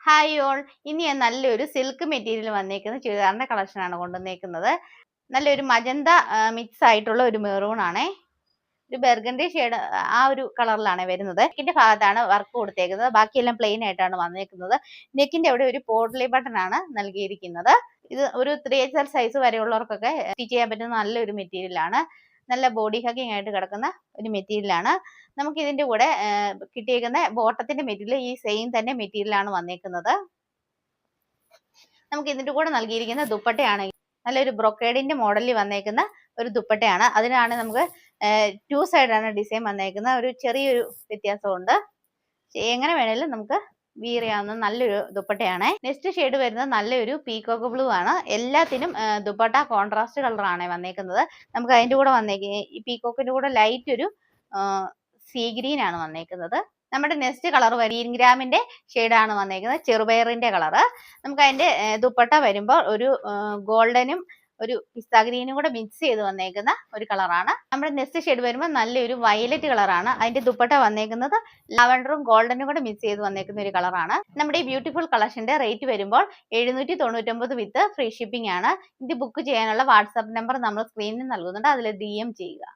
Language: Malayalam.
ഹായ് ഓൾ, ഇനി ഞാൻ നല്ലൊരു സിൽക്ക് മെറ്റീരിയൽ വന്നേക്കുന്ന ചുരിദാറിന്റെ കളക്ഷൻ ആണ് കൊണ്ടുവന്നേക്കുന്നത്. നല്ലൊരു മജന്ത മിക്സ് ആയിട്ടുള്ള ഒരു മെറൂൺ ആണേ. ഒരു ബെർഗണ്ടി ഷെയ്ഡ് ആ ഒരു കളറിലാണ് വരുന്നത്. നെക്കിന്റെ ഭാഗത്താണ് വർക്ക് കൊടുത്തേക്കുന്നത്, ബാക്കിയെല്ലാം പ്ലെയിൻ ആയിട്ടാണ് വന്നേക്കുന്നത്. നെക്കിന്റെ അവിടെ ഒരു പോട്ട്ലി ബട്ടൺ ആണ് നൽകിയിരിക്കുന്നത്. ഇത് ഒരു 3XL സൈസ് വരെയുള്ളവർക്കൊക്കെ സ്റ്റിച്ച് ചെയ്യാൻ പറ്റുന്ന നല്ലൊരു മെറ്റീരിയൽ ആണ്. നല്ല ബോഡി ഹഗ്ഗിങ് ആയിട്ട് കിടക്കുന്ന ഒരു മെറ്റീരിയൽ ആണ്. നമുക്ക് ഇതിന്റെ കൂടെ കിട്ടിയേക്കുന്ന ബോട്ടത്തിന്റെ മെറ്റീരിയൽ ഈ സെയിം തന്നെ മെറ്റീരിയൽ ആണ് വന്നേക്കുന്നത്. നമുക്ക് ഇതിന്റെ കൂടെ നൽകിയിരിക്കുന്ന ദുപ്പട്ടയാണ് നല്ലൊരു ബ്രൊക്കേഡിന്റെ മോഡലിൽ വന്നേക്കുന്ന ഒരു ദുപ്പട്ടയാണ്. അതിനാണ് നമുക്ക് 2 സൈഡാണ് ഡിസൈൻ വന്നേക്കുന്ന. ഒരു ചെറിയൊരു വ്യത്യാസമുണ്ട്. എങ്ങനെ വേണേലും നമുക്ക് വിയർ ചെയ്യാവുന്ന നല്ലൊരു ദുപ്പട്ടയാണ്. നെക്സ്റ്റ് ഷെയ്ഡ് വരുന്നത് നല്ലൊരു പീകോക്ക് ബ്ലൂ ആണ്. എല്ലാത്തിനും ദുപ്പട്ട കോൺട്രാസ്റ്റ് കളറാണ് വന്നേക്കുന്നത്. നമുക്ക് അതിന്റെ കൂടെ ഈ പീകോക്കിന്റെ കൂടെ ലൈറ്റ് ഒരു സീ ഗ്രീൻ ആണ് വന്നേക്കുന്നത്. നമ്മുടെ നെക്സ്റ്റ് കളർ ഗ്രീൻ ഗ്രാമിന്റെ ഷെയ്ഡാണ് വന്നേക്കുന്നത്, ചെറുപയറിന്റെ കളറ്. നമുക്ക് അതിന്റെ ദുപ്പട്ട വരുമ്പോൾ ഒരു ഗോൾഡനും ഒരു പിസ്ത ഗ്രീനും കൂടെ മിക്സ് ചെയ്ത് വന്നേക്കുന്ന ഒരു കളറാണ്. നമ്മുടെ നെക്സ്റ്റ് ഷെയ്ഡ് വരുമ്പോൾ നല്ലൊരു വയലറ്റ് കളറാണ്. അതിന്റെ ദുപ്പട്ട വന്നേക്കുന്നത് ലാവൻഡറും ഗോൾഡനും കൂടെ മിക്സ് ചെയ്ത് വന്നേക്കുന്ന ഒരു കളറാണ്. നമ്മുടെ ഈ ബ്യൂട്ടിഫുൾ കളക്ഷന്റെ റേറ്റ് വരുമ്പോൾ 799 വിത്ത് ഫ്രീ ഷിപ്പിംഗ് ആണ്. ഇത് ബുക്ക് ചെയ്യാനുള്ള വാട്സാപ്പ് നമ്പർ നമ്മൾ സ്ക്രീനിൽ നൽകുന്നുണ്ട്, അതിൽ DM ചെയ്യുക.